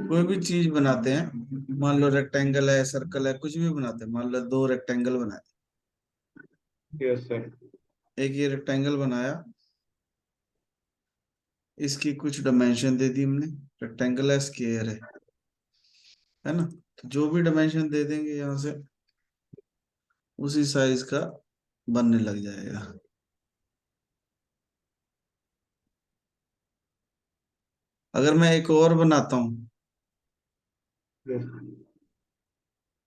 कोई भी चीज बनाते हैं, मान लो रेक्टेंगल है, सर्कल है, कुछ भी बनाते हैं। मान लो दो रेक्टेंगल बनाए, यस सर। एक ये रेक्टेंगल बनाया, इसकी कुछ डायमेंशन दे दी हमने। रेक्टेंगल है, स्क्वायर है ना? तो जो भी डायमेंशन दे देंगे यहाँ से, उसी साइज का बनने लग जाएगा। अगर मैं एक और बनाता हूँ, यस।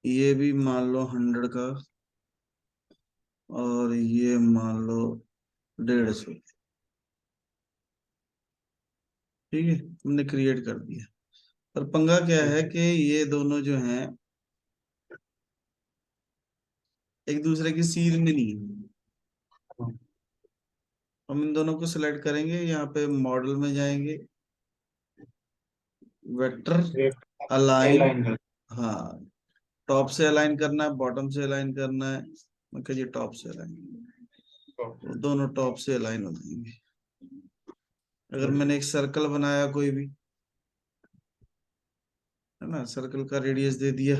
ये भी मान लो 100 का, और ये मान लो 150। ठीक है, हमने क्रिएट कर दिया। पर पंगा क्या है यस। कि ये दोनों जो हैं, एक दूसरे की सीध में नहीं है। हम इन दोनों को सिलेक्ट करेंगे, यहाँ पे मॉडल में जाएंगे, वेक्टर अलाइन। लाइन कर। हाँ, टॉप से अलाइन करना है, बॉटम से अलाइन करना है। मैं कहिए टॉप से अलाइन, तो दोनों टॉप से अलाइन हो जाएंगे। अगर यस। मैंने एक सर्कल बनाया कोई भी, है ना, सर्कल का रेडियस दे दिया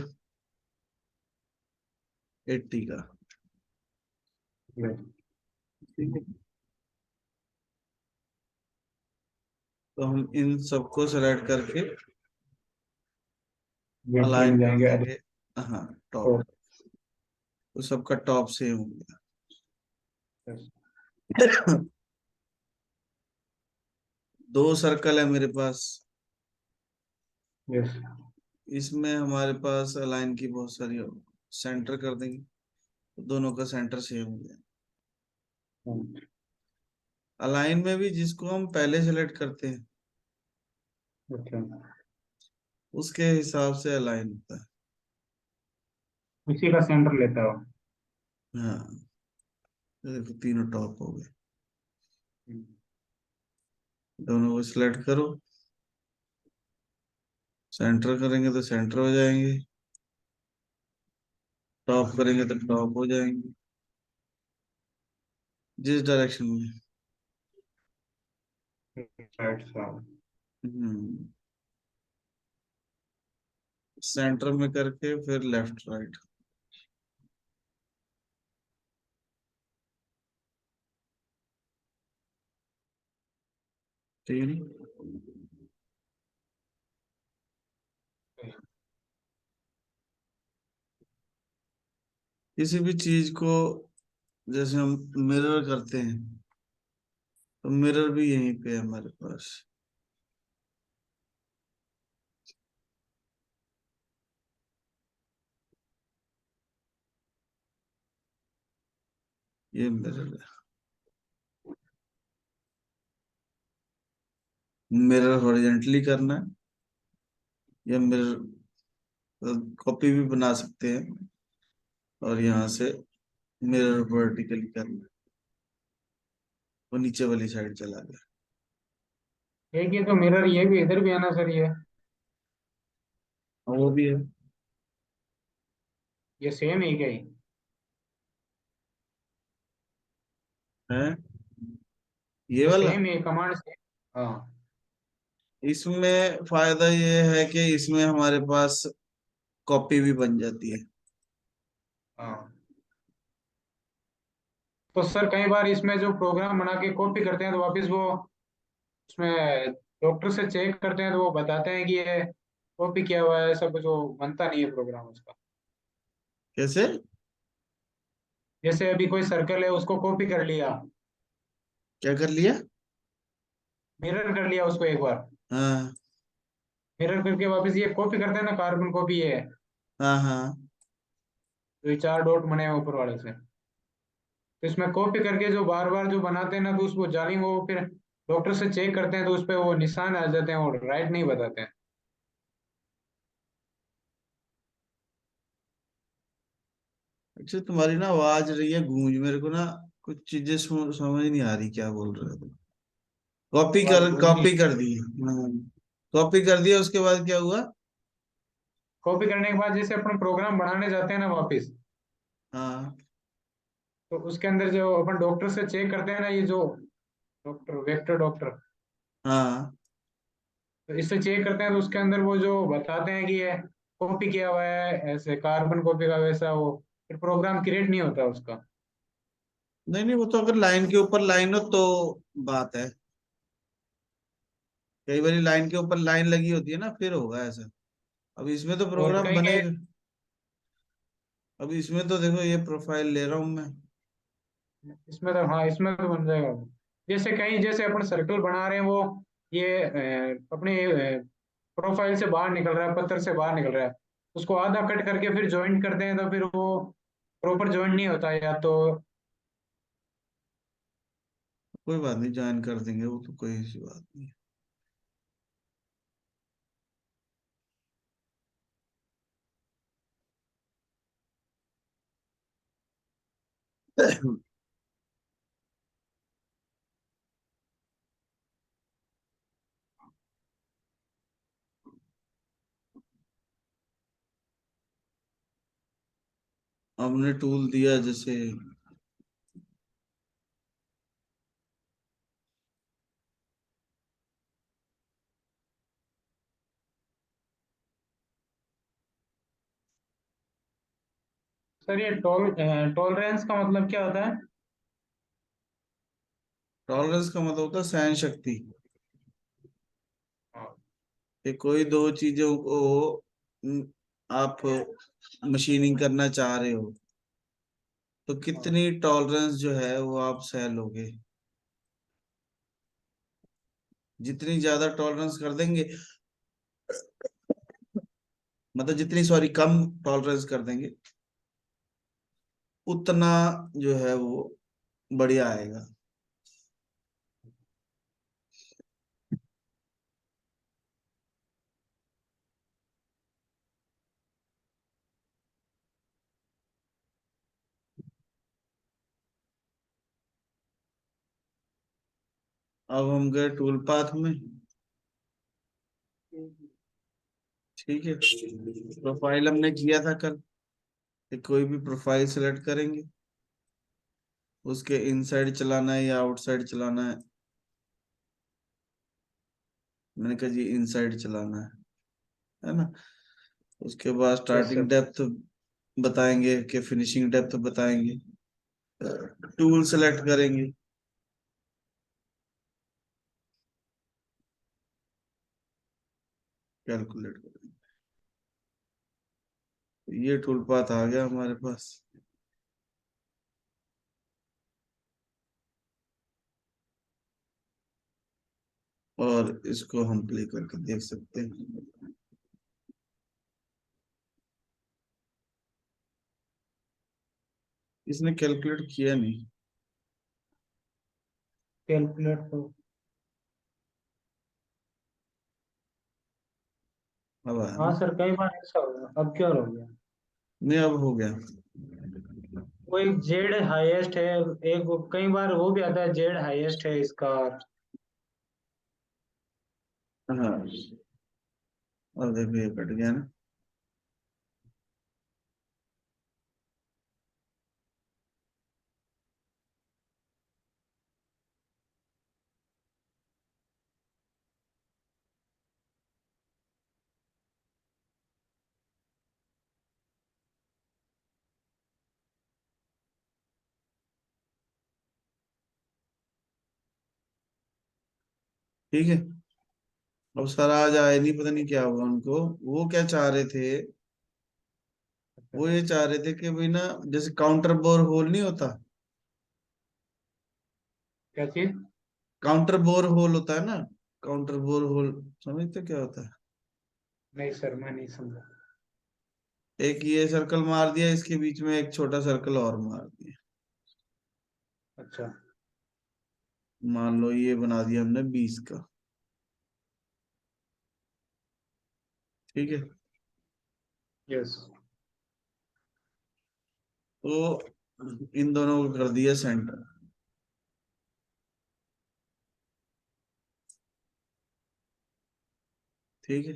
80 का। यस। ठीक है, तो हम इन सबको सेलेक्ट करके वेक्टर अलाइन में कर जाएंगे अब। देंगे। हाँ, टॉप। तो सबका टॉप सेम हो यस। गया। दो सर्कल है मेरे पास, यस। इसमें हमारे पास अलाइन की बहुत सारी, सेंटर कर देंगे, तो दोनों का सेंटर सेम हो गया। अलाइन में भी जिसको हम पहले सेलेक्ट करते हैं, अच्छा। उसके हिसाब से अलाइन होता है। उसी का सेंटर लेता हो। हाँ, तो देखो तीनों टॉप हो गए। दोनों को सिलेक्ट करो, सेंटर करेंगे तो सेंटर हो जाएंगे, टॉप करेंगे तो टॉप हो जाएंगे, जिस डायरेक्शन में। राइट साहब। हम्म, सेंटर में करके फिर लेफ्ट राइट। ठीक है नी? किसी भी चीज को जैसे हम मिरर करते हैं, तो मिरर भी यहीं पे है हमारे पास। ये मिरर है। मिरर हॉरिजेंटली करना है, या मिरर कॉपी भी बना सकते हैं, और यहाँ से मिरर वर्टिकली करना है, वो नीचे वाली साइड चला गया। एक ये तो मिरर ये भी इधर भी आना सर और वो भी है। ये सेम है क्या ये? हैं? ये ये वाला, सेम है कमांड से। हाँ। इसमें फायदा ये है कि इसमें हमारे पास कॉपी भी बन जाती है। हाँ। तो सर कई बार इसमें जो प्रोग्राम बना के कॉपी करते हैं तो वापस वो उसमें डॉक्टर से चेक करते हैं तो वो बताते हैं कि ये कॉपी किया हुआ है, ऐसा कुछ वो बनता नहीं है प्रोग्राम उसका। कैसे? जैसे अभी कोई सर्कल है उसको कॉपी कर लिया, क्या कर लिया? मिरर कर लिया उसको एक बार, हाँ मिरर करके वापस ये कॉपी करते हैं ना, कार्बन कॉपी है हाँ हाँ। तो ये चार डॉट बने हैं ऊपर वाले से। तो इसमें कॉपी करके जो बार बार जो बनाते हैं ना तो उसको जाली वो फिर डॉक्टर से चेक करते हैं तो उस पर वो निशान आ जाते हैं और राइट नहीं बताते हैं। अच्छा, तुम्हारी ना आवाज रही है गूंज, मेरे को ना कुछ चीजें समझ नहीं आ रही, क्या बोल रहे हो तुम? आवाज गूंज रही कॉपी है। कर दी। हाँ, कॉपी कर दिया, उसके बाद क्या हुआ? कॉपी करने के बाद जैसे अपन प्रोग्राम बनाने जाते हैं ना वापस, हाँ तो उसके अंदर जो अपन डॉक्टर से चेक करते हैं ना, ये जो डॉक्टर वेक्टर डॉक्टर, हाँ तो इससे चेक करते हैं तो उसके अंदर वो जो बताते हैं कि ये कॉपी किया हुआ है, ऐसे कार्बन कॉपी का वैसा, वो फिर प्रोग्राम क्रिएट नहीं होता उसका। नहीं नहीं, वो तो अगर लाइन के ऊपर लाइन हो तो बात है। कई बार लाइन के ऊपर लाइन लगी होती है ना, फिर होगा ऐसा। अब इसमें तो और प्रोग्राम कहीं कहीं बनेगा। अब इसमें तो देखो, ये प्रोफाइल ले रहा हूं मैं। इसमें तो, हाँ इसमें तो बन जाएगा वो। जैसे कहीं जैसे अपन सर्कल बना रहे हैं, वो ये अपने प्रोफाइल से बाहर निकल रहा है, पत्थर से बाहर निकल रहा है, उसको आधा कट करके फिर ज्वाइंट करते हैं तो फिर वो प्रॉपर ज्वाइंट नहीं होता, या तो। कोई बात नहीं, ज्वाइन कर देंगे, वो तो कोई ऐसी बात नहीं है। हमने टूल दिया जैसे, सर ये टॉलरेंस का मतलब क्या होता है? टॉलरेंस का मतलब होता है सहन शक्ति। हाँ। कि कोई दो चीजों को आप मशीनिंग करना चाह रहे हो, तो हाँ। कितनी टॉलरेंस जो है वो आप सह लोगे। जितनी ज्यादा टॉलरेंस कर देंगे, मतलब जितनी, सॉरी, कम टॉलरेंस कर देंगे, उतना जो है वो बढ़िया आएगा। अब हम गए टूल पाथ में। ठीक है, प्रोफाइल हमने किया था कल, कि कोई भी प्रोफाइल सेलेक्ट करेंगे, उसके इनसाइड चलाना है या आउटसाइड चलाना है। मैंने कहा जी इनसाइड चलाना है ना। उसके बाद यस स्टार्टिंग सर। डेप्थ बताएंगे कि फिनिशिंग डेप्थ बताएंगे। टूल सेलेक्ट करेंगे, कैलकुलेट करेंगे। ये टूल पाथ आ गया हमारे पास। और इसको हम प्ले करके देख सकते हैं। इसने कैलकुलेट किया नहीं। कैलकुलेट तो। अब आया हाँ ना। सर, कई बार ऐसा हो गया, अब क्या हो गया? नहीं, अब हो गया। वो एक जेड हाईएस्ट है, एक कई बार वो भी आता है जेड हाईएस्ट है इसका। हाँ, अब देखो ये कट गया ना। ठीक है। अब सर आज आए नहीं, पता नहीं क्या हुआ उनको। वो क्या चाह रहे थे, वो ये चाह रहे थे कि भाई ना, जैसे काउंटर बोर होल नहीं होता। क्या चीज? काउंटर बोर होल होता है ना। काउंटर बोर होल समझते क्या होता है? नहीं सर, मैं नहीं समझा। एक ये सर्कल मार दिया, इसके बीच में एक छोटा सर्कल और मार दिया। अच्छा। मान लो ये बना दिया हमने 20 का। ठीक है। यस। तो इन दोनों को कर दिया सेंटर। ठीक है।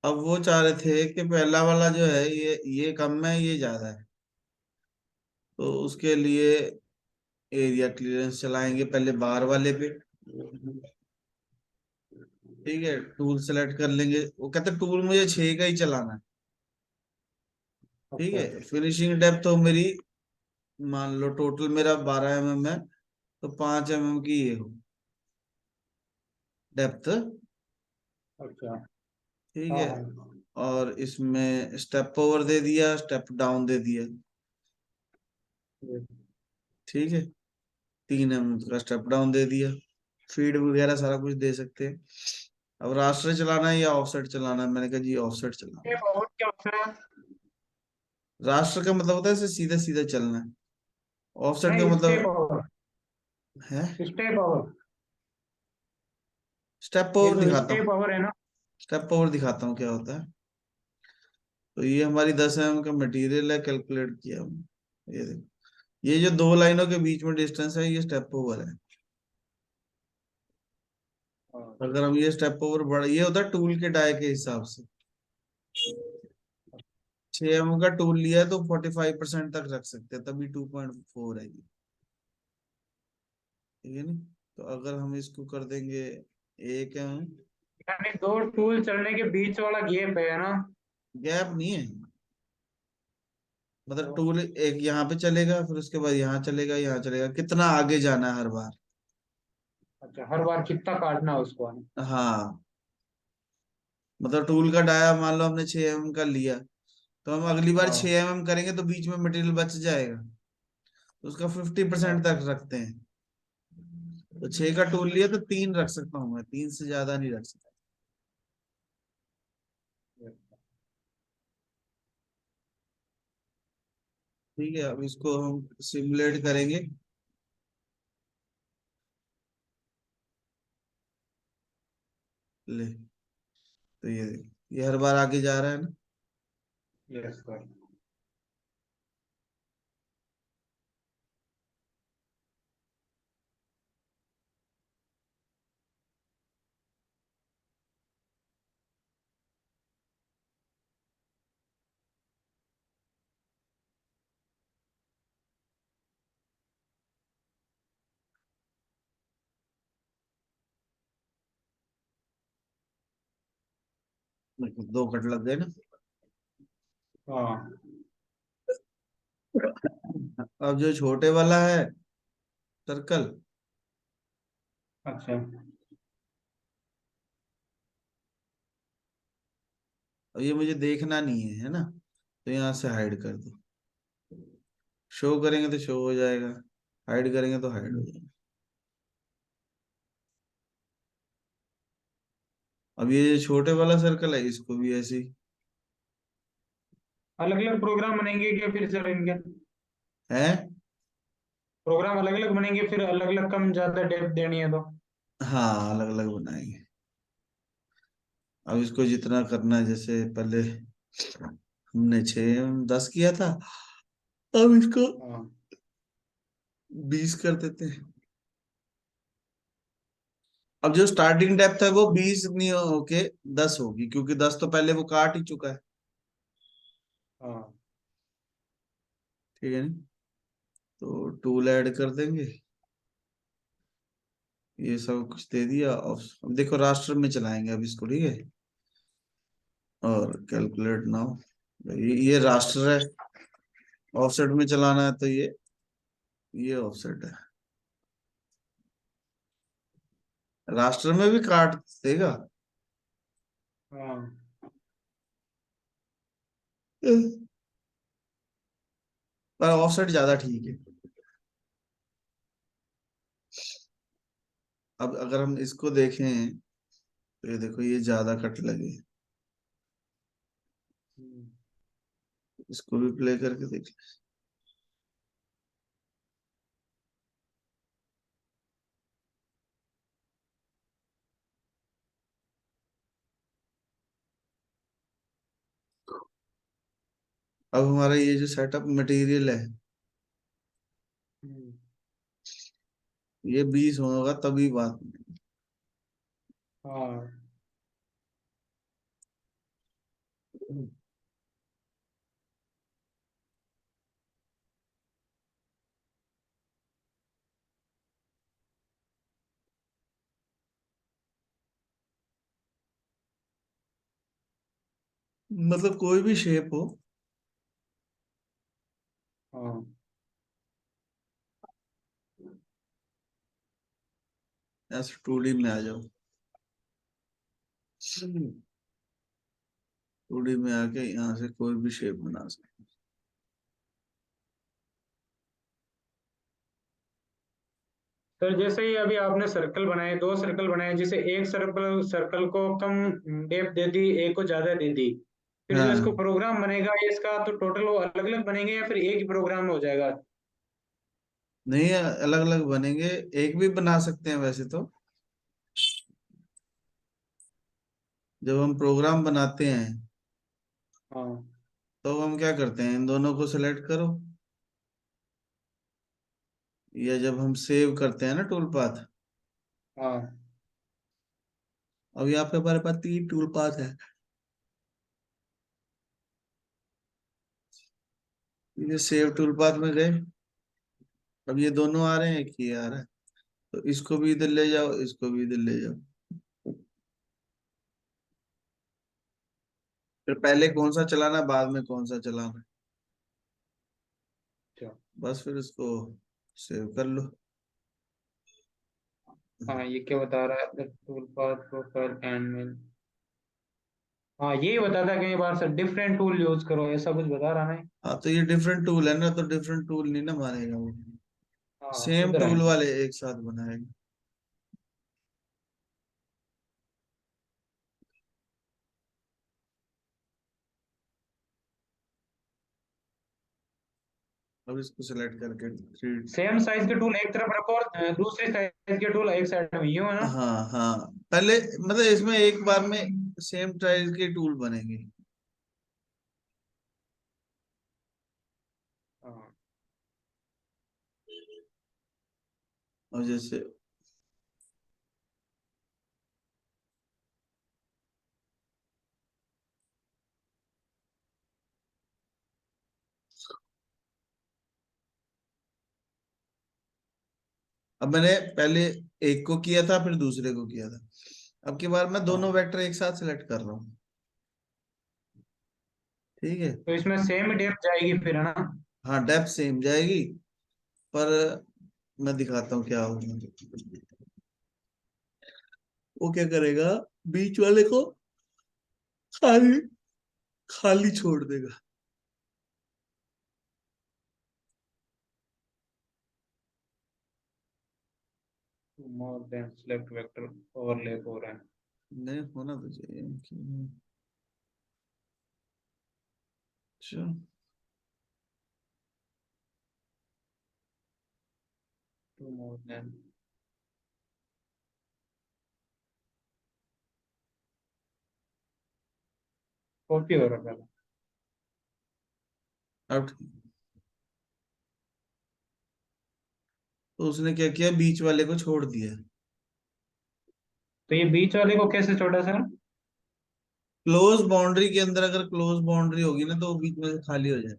अब वो चाह रहे थे कि पहला वाला जो है, ये कम है, ये ज्यादा है। तो उसके लिए एरिया क्लियरेंस चलाएंगे पहले बार वाले पे। ठीक है, टूल सेलेक्ट कर लेंगे। वो कहते टूल मुझे 6 का ही चलाना है। ठीक अच्छा। है, फिनिशिंग डेप्थ तो मेरी, मान लो टोटल मेरा 12 mm है, तो 5 mm की ये हो डेप्थ। अच्छा। ठीक हाँ है, हाँ। और इसमें स्टेप ओवर दे दिया, स्टेप डाउन दे दिया। ये- ठीक है, 3 mm का स्टेप डाउन दे दिया। फीड वगैरह सारा कुछ दे सकते हैं। अब रास्टर चलाना है या ऑफसेट चलाना है, मैंने कहा जी ऑफसेट चलाना ये है। बहुत क्या होता है? रास्टर का मतलब होता है इसे सीधा सीधा चलना है। ऑफसेट का नहीं, स्टेप मतलब ओवर। है स्टेप ओवर। स्टेप ये ओवर जो दिखाता हूँ। स्टेप ओवर है ना। स्टेप ओवर दिखाता हूँ क्या होता है। तो ये हमारी 10 mm का मटेरियल है, कैलकुलेट किया हमने। ये देखो, ये जो दो लाइनों के बीच में डिस्टेंस है, ये स्टेप ओवर है। हाँ। अगर हम ये स्टेप ओवर बढ़, ये होता है टूल के डाय के हिसाब से। 6 mm का टूल लिया है तो 45% तक रख सकते हैं, तभी 2.4 है ये। ठीक है ना। तो अगर हम इसको कर देंगे 1 mm, यानी दो टूल चलने के बीच वाला गैप है ना। गैप नहीं है। मतलब तो टूल एक यहाँ पे चलेगा, फिर उसके बाद यहाँ चलेगा, यहाँ चलेगा, कितना आगे जाना है हर बार। अच्छा, हर बार कितना काटना है उसको? हाँ, मतलब टूल का डाया मान लो हमने 6 mm का लिया, तो हम अगली बार हाँ 6 mm करेंगे तो बीच में मटेरियल बच जाएगा, तो उसका 50% हाँ। तक रखते हैं। तो 6 का टूल लिया तो 3 रख सकता हूँ मैं, 3 से ज्यादा नहीं रख सकता। ठीक है, अब इसको हम सिमुलेट करेंगे। ले, तो ये देखो, ये हर बार आगे जा रहा है ना। Yes sir. देखो, 2 कट लग गए ना। हाँ। अब जो छोटे वाला है सर्कल, अच्छा। और ये मुझे देखना नहीं है ना, तो यहाँ से हाइड कर दो। शो करेंगे तो शो हो जाएगा, हाइड करेंगे तो हाइड हो जाएगा। अब ये जो छोटे वाला सर्कल है, इसको भी ऐसे ही अलग अलग प्रोग्राम बनेंगे क्या फिर सर इनके? है। प्रोग्राम अलग अलग बनेंगे फिर, अलग अलग कम ज्यादा डेप्थ देनी है तो? हाँ, अलग अलग बनाएंगे। अब इसको जितना करना है, जैसे पहले हमने 6 10 किया था, अब इसको हाँ 20 कर देते हैं। अब जो स्टार्टिंग डेप्थ है वो 20 नहीं होके 10 होगी, क्योंकि 10 तो पहले वो काट ही चुका है। हाँ। ठीक है ना। तो टूल ऐड कर देंगे, ये सब कुछ दे दिया। और अब देखो रास्टर में चलाएंगे अब इसको। ठीक है, और कैलकुलेट नाउ, ये रास्टर है। ऑफसेट में चलाना है तो ये ऑफसेट है। रास्टर में भी काट देगा, हाँ। पर ऑफसेट ज्यादा ठीक है। अब अगर हम इसको देखें, तो ये देखो ये ज्यादा कट लगे। हम्म। इसको भी प्ले करके देख। अब हमारा ये जो सेटअप मटेरियल है, हम्म। ये 20 होगा तभी बात। हाँ। मतलब कोई भी शेप हो। हाँ। ऐसे 2D में आ जाओ। 2D में आके यहाँ से कोई भी शेप बना सकते। सर जैसे ही अभी आपने सर्कल बनाए, 2 सर्कल बनाए, जिसे एक सर्कल सर्कल को कम डेप्थ दे दी, एक को ज्यादा दे दी, फिर जो इसको हाँ, प्रोग्राम बनेगा इसका, तो टोटल वो अलग अलग बनेंगे या फिर एक ही प्रोग्राम में हो जाएगा? नहीं अलग अलग बनेंगे। एक भी बना सकते हैं वैसे तो। जब हम प्रोग्राम बनाते हैं हाँ। तो हम क्या करते हैं, इन दोनों को सिलेक्ट करो, या जब हम सेव करते हैं ना टूल पाथ। हाँ। अब यहाँ पे हमारे पास 3 टूल पाथ है। ये सेव टूल पाथ में गए। अब ये दोनों आ रहे हैं, एक ही आ रहा है। तो इसको भी इधर ले जाओ, इसको भी इधर ले जाओ। फिर पहले कौन सा चलाना, बाद में कौन सा चलाना। अच्छा। बस फिर इसको सेव कर लो। हाँ, ये क्या बता रहा है, टूल पाथ प्रोफाइल एंड। हाँ, यही बताता है कई बार सर, डिफरेंट टूल यूज करो, ऐसा कुछ बता रहा है। हाँ तो ये डिफरेंट टूल है ना, तो डिफरेंट टूल नहीं ना मानेगा वो। हाँ, सेम उधर है। टूल वाले एक साथ बनाएगा। अब इसको सिलेक्ट करके थ्री। सेम साइज के टूल एक तरफ रखो और दूसरे साइज के टूल एक साइड में, यूं है ना? हाँ हाँ, पहले मतलब इसमें एक बार में सेम साइज के टूल बनेंगे। हाँ। और जैसे अब मैंने पहले एक को किया था, फिर दूसरे को किया था। अब की बार मैं दोनों हाँ, वेक्टर एक साथ सिलेक्ट कर रहा हूँ। ठीक है। तो इसमें सेम डेप्थ जाएगी फिर, है ना? हाँ डेप्थ सेम जाएगी, पर मैं दिखाता हूँ क्या होगा। वो क्या करेगा, बीच वाले को खाली खाली छोड़ देगा। More than select vector overlap हो रहा है। नहीं होना तो चाहिए अच्छा। To more than. कॉपी हो रहा है पहले। अब तो उसने क्या किया, बीच वाले को छोड़ दिया। तो ये बीच वाले को कैसे छोड़ा सर? क्लोज बाउंड्री के अंदर अगर क्लोज बाउंड्री होगी ना, तो वो बीच में से खाली हो जाए।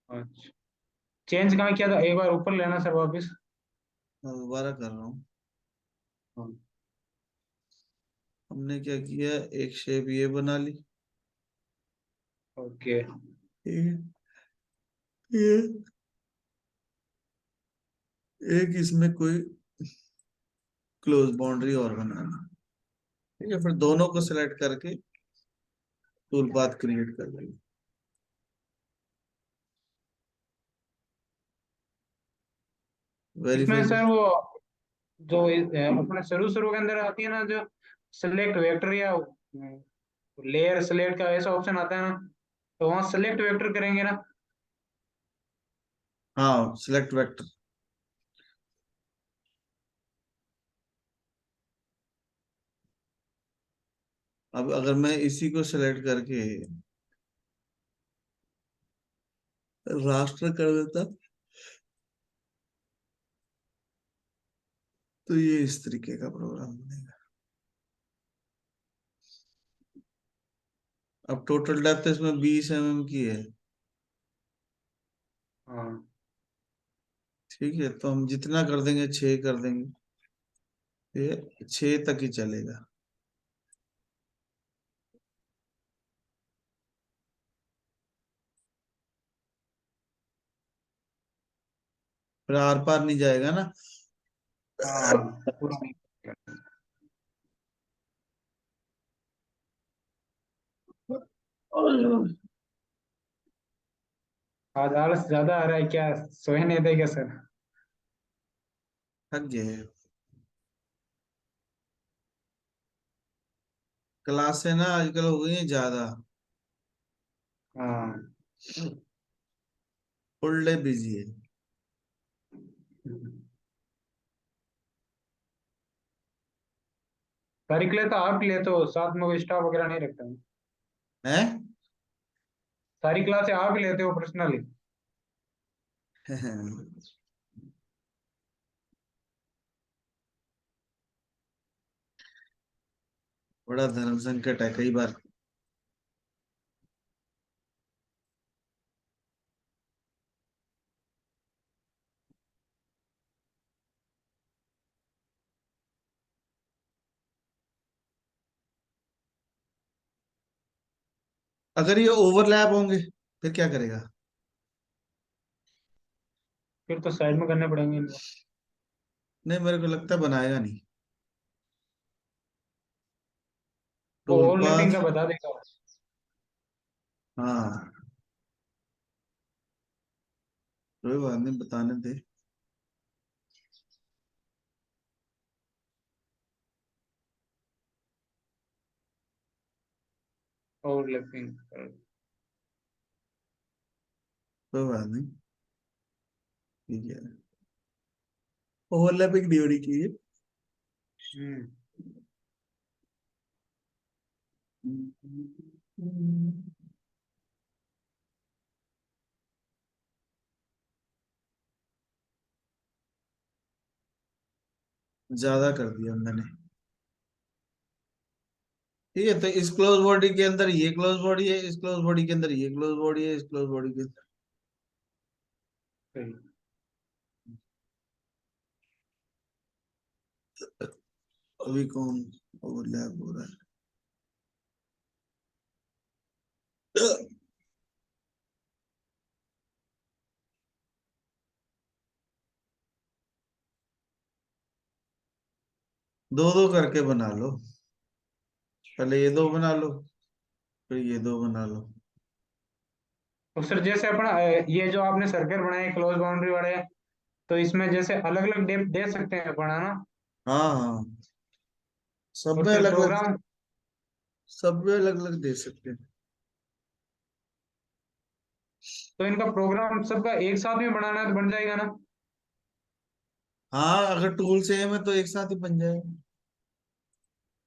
अच्छा, चेंज कहाँ किया था, एक बार ऊपर लेना सर वापस। मैं दोबारा कर रहा हूँ। हाँ। हमने क्या किया, एक शेप ये बना ली। ओके। ठीक है। ये एक इसमें कोई क्लोज बाउंड्री और बना ली। ठीक है, फिर दोनों को सिलेक्ट करके टूल पाथ क्रिएट कर देंगे। इसमें वेरीफाई सर वो जो अपने शुरू शुरू के अंदर आती है ना, जो सिलेक्ट वेक्टर या लेयर सिलेक्ट का ऐसा ऑप्शन आता है ना, तो वहाँ सिलेक्ट वेक्टर करेंगे ना? हाँ सिलेक्ट वेक्टर। अब अगर मैं इसी को सिलेक्ट करके रास्टर कर देता, तो ये इस तरीके का प्रोग्राम बनेगा। अब टोटल डेप्थ इसमें 20 mm की है। हाँ। ठीक है, तो हम जितना कर देंगे, 6 कर देंगे। ये 6 तक ही चलेगा। फिर आर पार नहीं जाएगा ना। हाँ, पूरा नहीं। आज आलस ज्यादा आ रहा है क्या? सोए नहीं थे क्या सर? थक गए। क्लासें ना आजकल हो गई हैं ज्यादा। हाँ। फुल डे बिजी है। सारी के लिए तो आप ही लेते हो, साथ में कोई स्टाफ वगैरह नहीं रखता हूँ। हैं? सारी क्लासें आप ही लेते हो पर्सनली? बड़ा धर्म संकट है कई बार। अगर ये ओवरलैप होंगे फिर क्या करेगा? फिर तो साइड में करने पड़ेंगे इनको। नहीं, मेरे को लगता है बनाएगा नहीं। वो टूल ओवरलैपिंग का पाथ। बता देगा। हाँ, कोई बात नहीं, बताने दे। ओवरलैपिंग। कोई बात नहीं, ठीक है। ओवरलैपिंग नहीं होनी चाहिए। हम्म। ज्यादा कर दिया मैंने। ठीक है, तो इस क्लोज बॉडी के अंदर ये क्लोज बॉडी है, इस क्लोज बॉडी के अंदर ये क्लोज बॉडी है, इस क्लोज बॉडी के अंदर। सही। अभी कौन ओवरलैप हो रहा है? दो दो करके बना लो। पहले ये दो बना लो, फिर ये दो बना लो। तो सर जैसे अपना ये जो आपने सर्कल बनाए क्लोज बाउंड्री वाले, तो इसमें जैसे अलग अलग डेप्थ दे सकते हैं अपन, है ना? हाँ हाँ, सब और में फिर अलग अलग, प्रोग्राम, सब में अलग अलग दे सकते हैं। तो इनका प्रोग्राम सबका एक साथ में बनाना है तो बन जाएगा ना? हाँ, अगर टूल सेम है तो एक साथ ही बन जाएगा।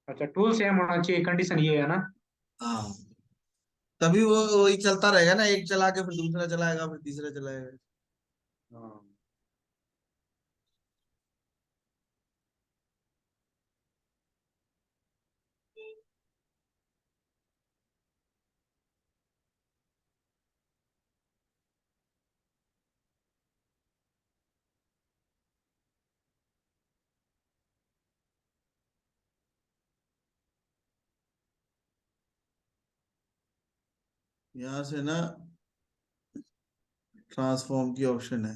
अच्छा, टूल सेम होना चाहिए, कंडीशन ये है ना? हाँ, तभी वो वही चलता रहेगा ना, एक चला के फिर दूसरा चलाएगा, फिर तीसरा चलाएगा। हाँ। यहाँ से ना ट्रांसफॉर्म की ऑप्शन है,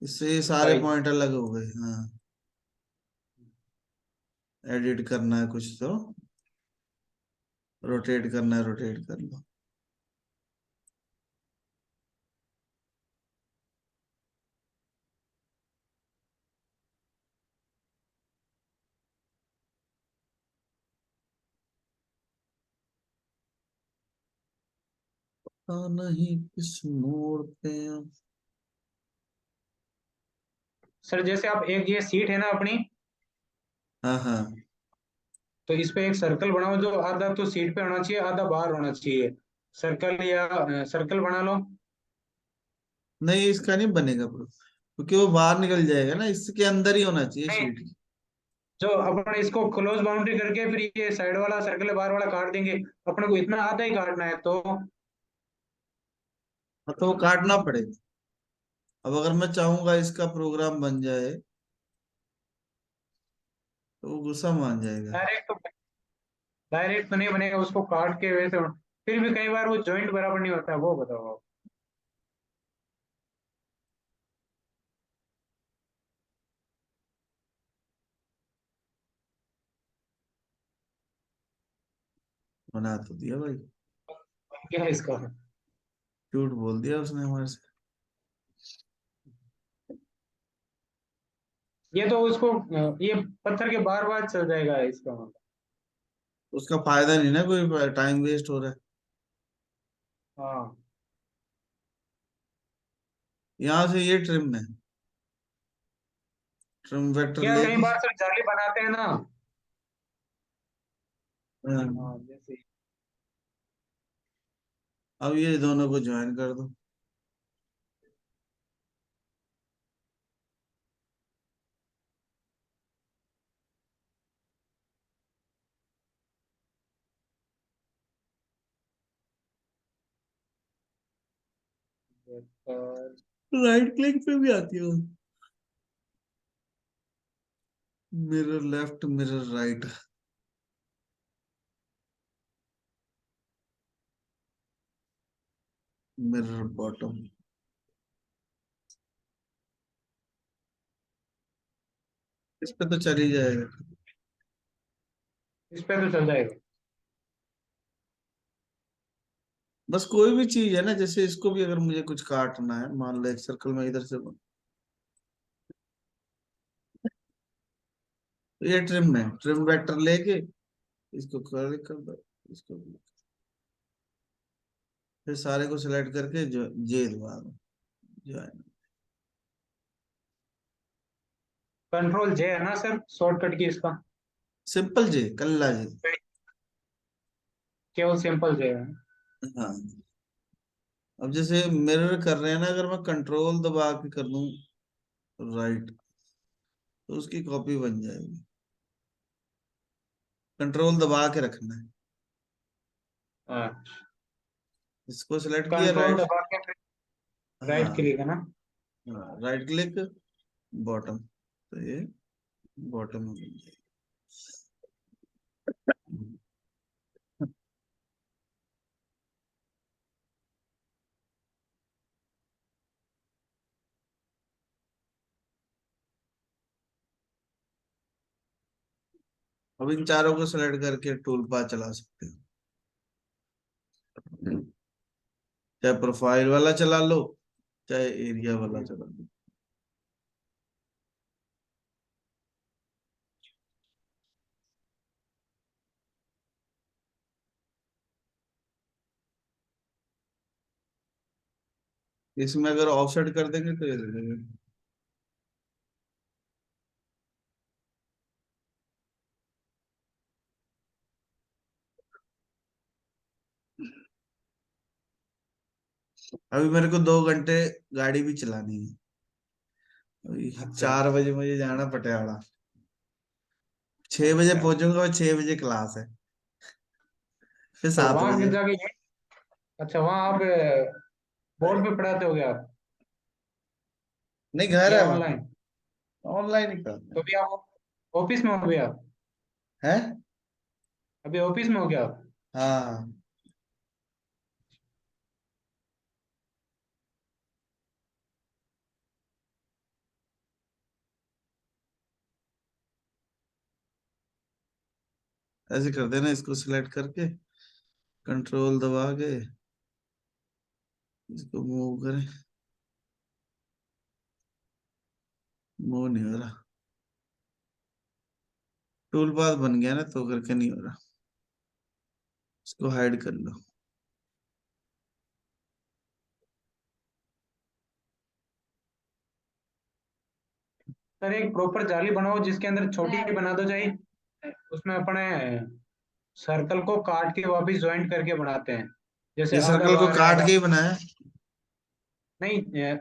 इससे ये सारे साइज। पॉइंट अलग हो गए। हाँ, एडिट करना है कुछ तो रोटेट करना है, रोटेट कर लो। पता नहीं किस मोड़ पे। सर जैसे आप एक ये सीट है ना अपनी, हाँ हाँ। तो इस पे एक सर्कल बनाओ जो आधा तो सीट पे होना चाहिए, आधा बाहर होना चाहिए। सर्कल या सर्कल बना लो। नहीं, इसका नहीं बनेगा ब्रो, क्योंकि वो बाहर निकल जाएगा ना, इसके अंदर ही होना चाहिए नहीं, शीट की। जो अपन इसको क्लोज बाउंड्री करके फिर ये साइड वाला सर्कल बाहर वाला काट देंगे, अपने को इतना आधा ही काटना है तो। हाँ, तो वो काटना पड़ेगा। अब अगर मैं चाहूंगा इसका प्रोग्राम बन जाए तो वो गुस्सा मान जाएगा। डायरेक्ट तो, डायरेक्ट तो नहीं बनेगा, उसको काट के वैसे। फिर भी कई बार वो जॉइंट बराबर नहीं होता, वो बताओ आप। बना तो दिया भाई। क्या है इसका? झूठ बोल दिया उसने हमारे से। ये तो उसको ये पत्थर के बार बार चल जाएगा इसका मतलब। उसका फायदा नहीं ना, कोई टाइम वेस्ट हो रहा है। हाँ। यहाँ से ये ट्रिम है, ट्रिम वेक्टर क्या कई लेके। बार सर जाली बनाते हैं ना। हाँ, हाँ जैसे। अब ये दोनों को ज्वाइन कर दो। राइट क्लिक पे भी आती है, mirror left mirror right, mirror bottom. इस पे तो चल ही जाएगा। इस पे तो चल जाएगा। बस कोई भी चीज है ना, जैसे इसको भी अगर मुझे कुछ काटना है, मान लो एक सर्कल में इधर से तो ये ट्रिम है, ट्रिम वेक्टर लेके इसको क्लिक कर दो, इसको भी। फिर सारे को सिलेक्ट करके जो जे दबा दो, ज्वाइन। कंट्रोल जे है ना सर शॉर्टकट की इसका? सिंपल जे, कल्ला जे। केवल सिंपल जे है। हाँ। अब जैसे मिरर कर रहे हैं ना, अगर मैं कंट्रोल दबा के कर दूं राइट, तो उसकी कॉपी बन जाएगी। कंट्रोल दबा के रखना है। अच्छा। इसको सिलेक्ट किया कंट्रोल राइट। दबा के राइट हाँ, क्लिक है ना? हाँ राइट क्लिक, बॉटम, तो ये बॉटम में बन जाएगी। अब इन चारों को सिलेक्ट करके टूल बार चला सकते हो, चाहे प्रोफाइल वाला चला लो, चाहे एरिया वाला चला लो। इसमें अगर ऑफसेट कर देंगे तो ये दे देंगे। अभी मेरे को 2 घंटे गाड़ी भी चलानी है। अभी अच्छा। 4 बजे मुझे जाना पटियाला, 6 बजे अच्छा पहुंचूंगा और 6 बजे क्लास है, फिर तो सात वहां बजे जाके अच्छा वहां आप बोर्ड पे पढ़ाते होगे आप नहीं, घर है या वहाँ, ऑनलाइन? ऑनलाइन ही करना तो भी आप ऑफिस में हो गए आप? है। अभी ऑफिस में हो गया आप? हाँ, ऐसे कर देना, इसको सिलेक्ट करके कंट्रोल दबा के इसको मूव करें। मूव नहीं हो रहा, टूल बार बन गया ना, तो करके नहीं हो रहा। इसको हाइड कर लो। सर एक प्रॉपर जाली बनाओ जिसके अंदर छोटी बना दो चाहिए। उसमें अपने सर्कल को काट के वापस ज्वाइंट करके बनाते हैं। जैसे ये अब सर्कल को आ रहा है काट के ही बनाया। नहीं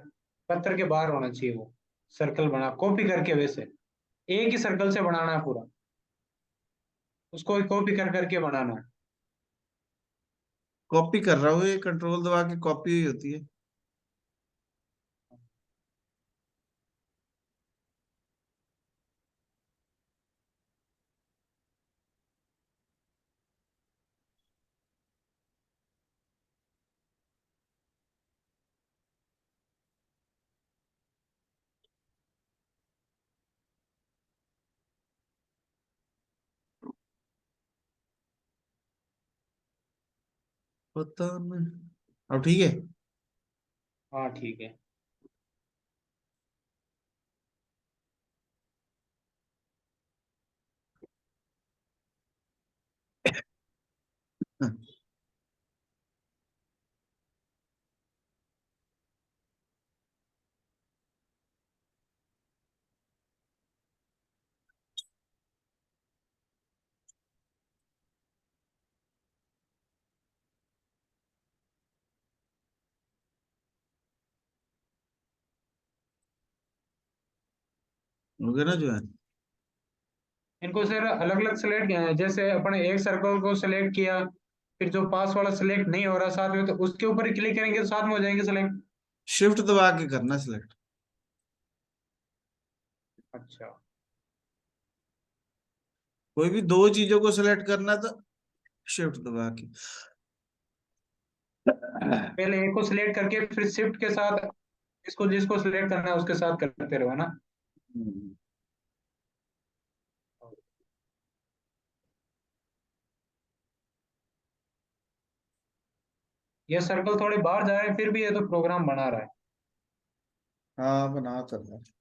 पत्थर के बाहर होना चाहिए वो। सर्कल बना कॉपी करके वैसे एक ही सर्कल से बनाना है पूरा। उसको कॉपी कर करके बनाना है। कॉपी कर रहा हूँ, ये कंट्रोल दबा के कॉपी ही होती है। पता नहीं। अब ठीक है। हाँ ठीक है। हो गया ना जो है। इनको सर अलग अलग सेलेक्ट, जैसे अपने एक सर्कल को सिलेक्ट किया, फिर जो पास वाला सिलेक्ट नहीं हो रहा साथ में, तो उसके ऊपर ही क्लिक करेंगे तो साथ में हो जाएंगे सेलेक्ट। शिफ्ट दबा के करना सिलेक्ट। अच्छा। कोई भी दो चीजों को सिलेक्ट करना तो शिफ्ट दबा के। पहले एक को सिलेक्ट करके फिर शिफ्ट के साथ इसको जिसको सिलेक्ट करना है उसके साथ करते रहो ना। हम्म। ये सर्कल थोड़े बाहर जा रहे हैं फिर भी ये तो प्रोग्राम बना रहा है। हाँ बना चल रहा है।